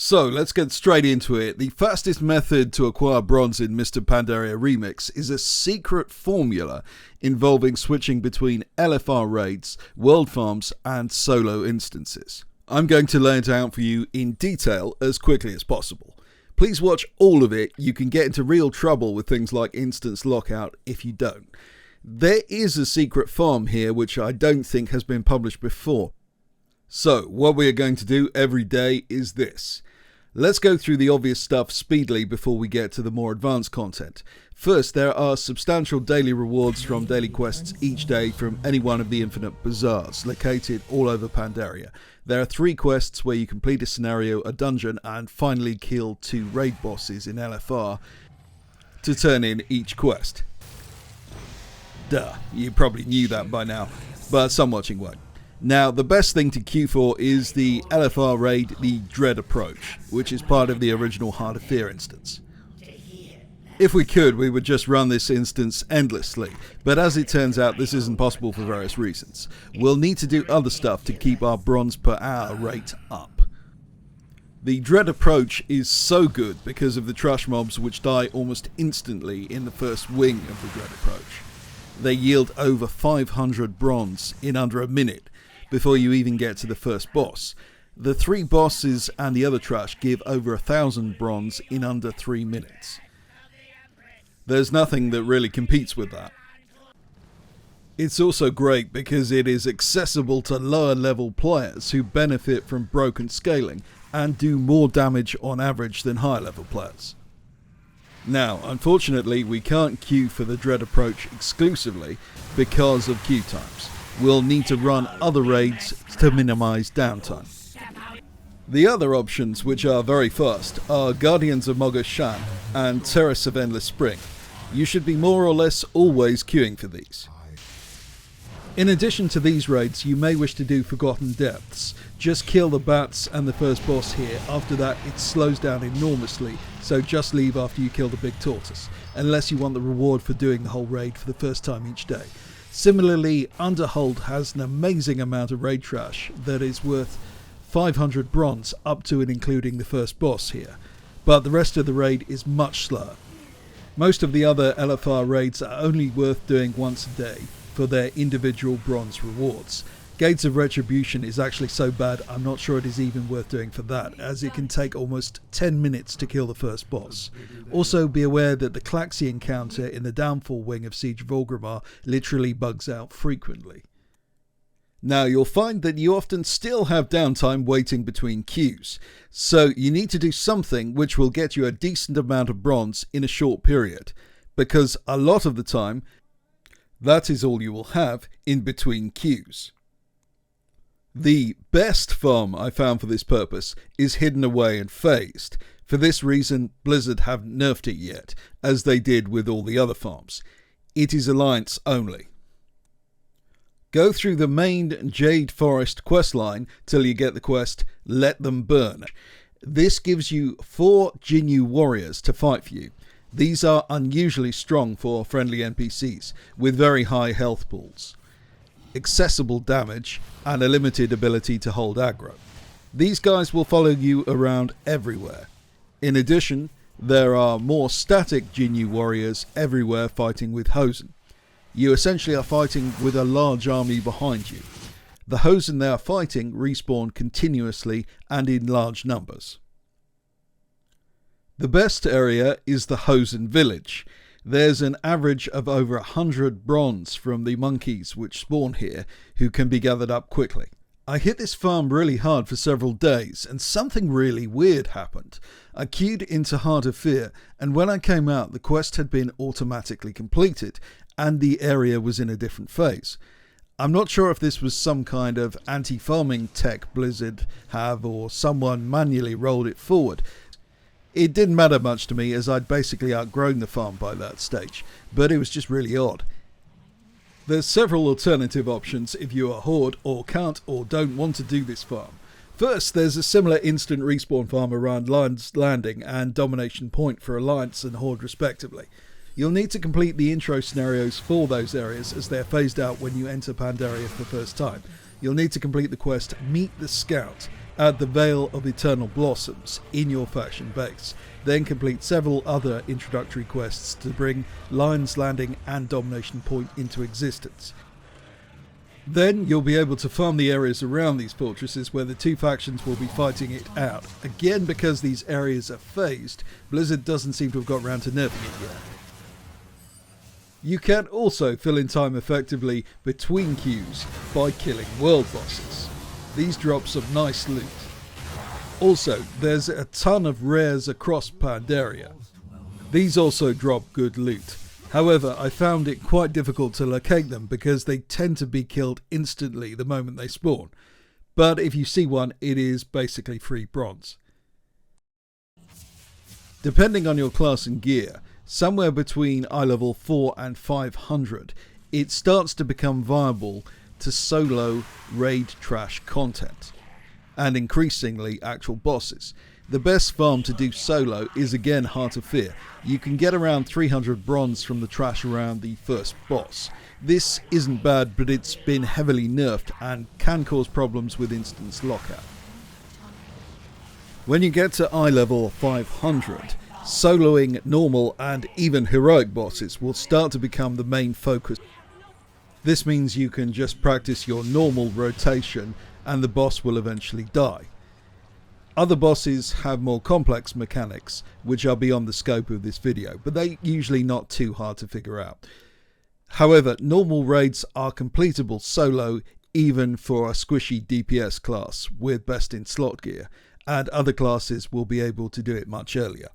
So let's get straight into it. The fastest method to acquire bronze in Mr. Pandaria Remix is a secret formula involving switching between LFR raids, world farms and solo instances. I'm going to lay it out for you in detail as quickly as possible. Please watch all of it. You can get into real trouble with things like instance lockout if you don't. There is a secret farm here which I don't think has been published before. So what we are going to do every day is this. Let's go through the obvious stuff speedily before we get to the more advanced content. First, there are substantial daily rewards from daily quests each day from any one of the infinite bazaars located all over Pandaria. There are 3 quests where you complete a scenario, a dungeon, and finally kill 2 raid bosses in LFR to turn in each quest. Duh, you probably knew that by now, but some watching won't. Now, the best thing to queue for is the LFR raid, the Dread Approach, which is part of the original Heart of Fear instance. If we could, we would just run this instance endlessly, but as it turns out, this isn't possible for various reasons. We'll need to do other stuff to keep our bronze per hour rate up. The Dread Approach is so good because of the trash mobs which die almost instantly in the first wing of the Dread Approach. They yield over 500 bronze in under a minute before you even get to the first boss. The 3 bosses and the other trash give over 1,000 bronze in under 3 minutes. There's nothing that really competes with that. It's also great because it is accessible to lower level players who benefit from broken scaling and do more damage on average than higher level players. Now, unfortunately, we can't queue for the Dread Approach exclusively because of queue times. We'll need to run other raids to minimize downtime. The other options, which are very fast, are Guardians of Mogush Shan and Terrace of Endless Spring. You should be more or less always queuing for these. In addition to these raids, you may wish to do Forgotten Depths. Just kill the bats and the first boss here. After that, it slows down enormously, so just leave after you kill the big tortoise, unless you want the reward for doing the whole raid for the first time each day. Similarly, Underhold has an amazing amount of raid trash that is worth 500 bronze up to and including the first boss here, but the rest of the raid is much slower. Most of the other LFR raids are only worth doing once a day for their individual bronze rewards. Gates of Retribution is actually so bad I'm not sure it is even worth doing for that, as it can take almost 10 minutes to kill the first boss. Also be aware that the Klaxi encounter in the Downfall wing of Siege of Orgrimmar literally bugs out frequently. Now you'll find that you often still have downtime waiting between queues, so you need to do something which will get you a decent amount of bronze in a short period, because a lot of the time that is all you will have in between queues. The best farm I found for this purpose is hidden away and phased. For this reason, Blizzard haven't nerfed it yet, as they did with all the other farms. It is Alliance only. Go through the main Jade Forest questline till you get the quest Let Them Burn. This gives you 4 ginu warriors to fight for you. These are unusually strong for friendly NPCs, with very high health pools, accessible damage, and a limited ability to hold aggro. These guys will follow you around everywhere. In addition, there are more static ginu warriors everywhere fighting with Hosen. You essentially are fighting with a large army behind you. The Hosen they are fighting respawn continuously and in large numbers. The best area is the Hosen village. There's an average of over 100 bronze from the monkeys which spawn here, who can be gathered up quickly. I hit this farm really hard for several days, and something really weird happened. I queued into Heart of Fear, and when I came out, the quest had been automatically completed, and the area was in a different phase. I'm not sure if this was some kind of anti-farming tech Blizzard have, or someone manually rolled it forward. It didn't matter much to me, as I'd basically outgrown the farm by that stage, but it was just really odd. There's several alternative options if you are Horde or can't or don't want to do this farm. First, there's a similar instant respawn farm around Lion's Landing and Domination Point for Alliance and Horde respectively. You'll need to complete the intro scenarios for those areas as they're phased out when you enter Pandaria for the first time. You'll need to complete the quest Meet the Scout at the Vale of Eternal Blossoms in your faction base. Then complete several other introductory quests to bring Lion's Landing and Domination Point into existence. Then you'll be able to farm the areas around these fortresses where the two factions will be fighting it out. Again, because these areas are phased, Blizzard doesn't seem to have got around to nerfing it yet. You can also fill in time effectively between queues by killing world bosses. These drop some nice loot. Also, there's a ton of rares across Pandaria. These also drop good loot. However, I found it quite difficult to locate them because they tend to be killed instantly the moment they spawn. But if you see one, it is basically free bronze. Depending on your class and gear, somewhere between eye level 4 and 500, it starts to become viable to solo raid trash content, and increasingly actual bosses. The best farm to do solo is again Heart of Fear. You can get around 300 bronze from the trash around the first boss. This isn't bad, but it's been heavily nerfed and can cause problems with instance lockout. When you get to eye level 500, soloing normal and even heroic bosses will start to become the main focus. This means you can just practice your normal rotation and the boss will eventually die. Other bosses have more complex mechanics, which are beyond the scope of this video, but they're usually not too hard to figure out. However, normal raids are completable solo even for a squishy DPS class with best in slot gear, and other classes will be able to do it much earlier.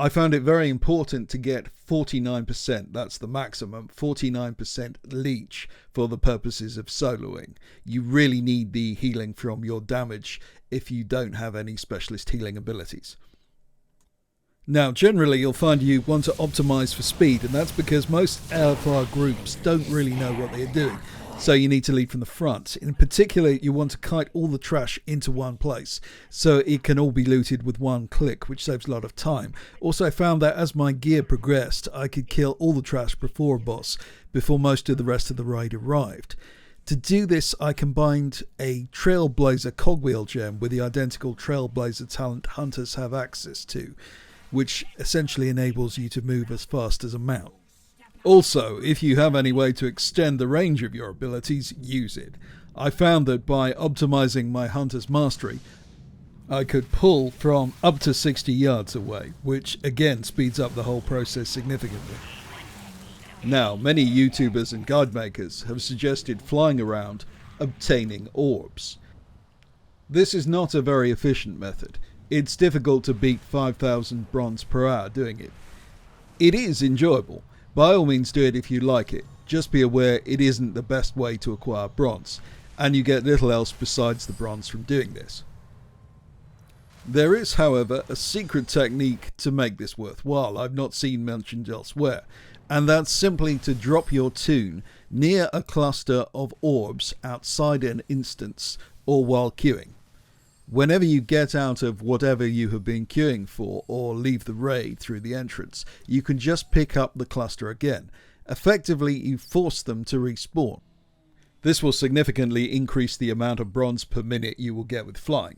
I found it very important to get 49%, that's the maximum, 49% leech for the purposes of soloing. You really need the healing from your damage if you don't have any specialist healing abilities. Now, generally you'll find you want to optimize for speed, and that's because most LFR groups don't really know what they're doing. So you need to lead from the front. In particular, you want to kite all the trash into one place, so it can all be looted with one click, which saves a lot of time. Also, I found that as my gear progressed, I could kill all the trash before a boss, before most of the rest of the raid arrived. To do this, I combined a Trailblazer cogwheel gem with the identical Trailblazer talent hunters have access to, which essentially enables you to move as fast as a mount. Also, if you have any way to extend the range of your abilities, use it. I found that by optimizing my Hunter's Mastery, I could pull from up to 60 yards away, which again speeds up the whole process significantly. Now, many YouTubers and guide makers have suggested flying around, obtaining orbs. This is not a very efficient method. It's difficult to beat 5,000 bronze per hour doing it. It is enjoyable. By all means do it if you like it. Just be aware it isn't the best way to acquire bronze, and you get little else besides the bronze from doing this. There is, however, a secret technique to make this worthwhile I've not seen mentioned elsewhere, and that's simply to drop your toon near a cluster of orbs outside an instance or while queuing. Whenever you get out of whatever you have been queuing for or leave the raid through the entrance, you can just pick up the cluster again. Effectively, you force them to respawn. This will significantly increase the amount of bronze per minute you will get with flying.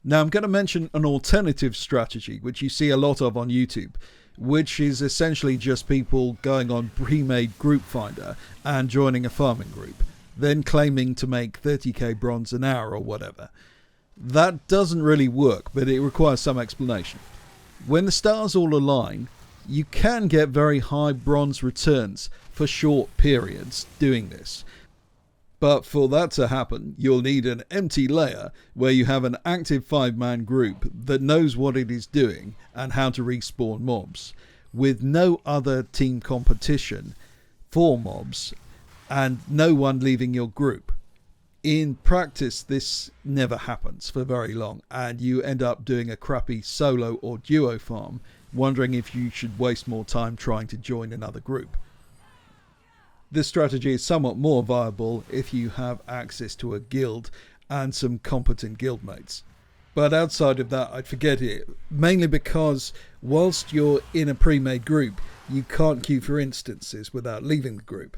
Now I'm going to mention an alternative strategy which you see a lot of on YouTube, which is essentially just people going on Premade Group Finder and joining a farming group, then claiming to make 30k bronze an hour or whatever. That doesn't really work, but it requires some explanation. When the stars all align, you can get very high bronze returns for short periods doing this. But for that to happen, you'll need an empty layer where you have an active 5-man group that knows what it is doing and how to respawn mobs, with no other team competition for mobs, and no one leaving your group. In practice, this never happens for very long, and you end up doing a crappy solo or duo farm, wondering if you should waste more time trying to join another group. This strategy is somewhat more viable if you have access to a guild and some competent guildmates. But outside of that, I'd forget it, mainly because whilst you're in a pre-made group, you can't queue for instances without leaving the group.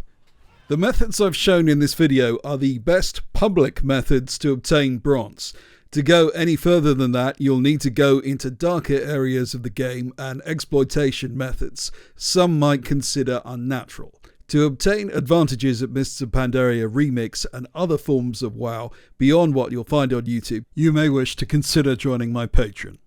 The methods I've shown in this video are the best public methods to obtain bronze. To go any further than that, you'll need to go into darker areas of the game and exploitation methods some might consider unnatural. To obtain advantages at Mists of Pandaria Remix and other forms of WoW beyond what you'll find on YouTube, you may wish to consider joining my Patreon.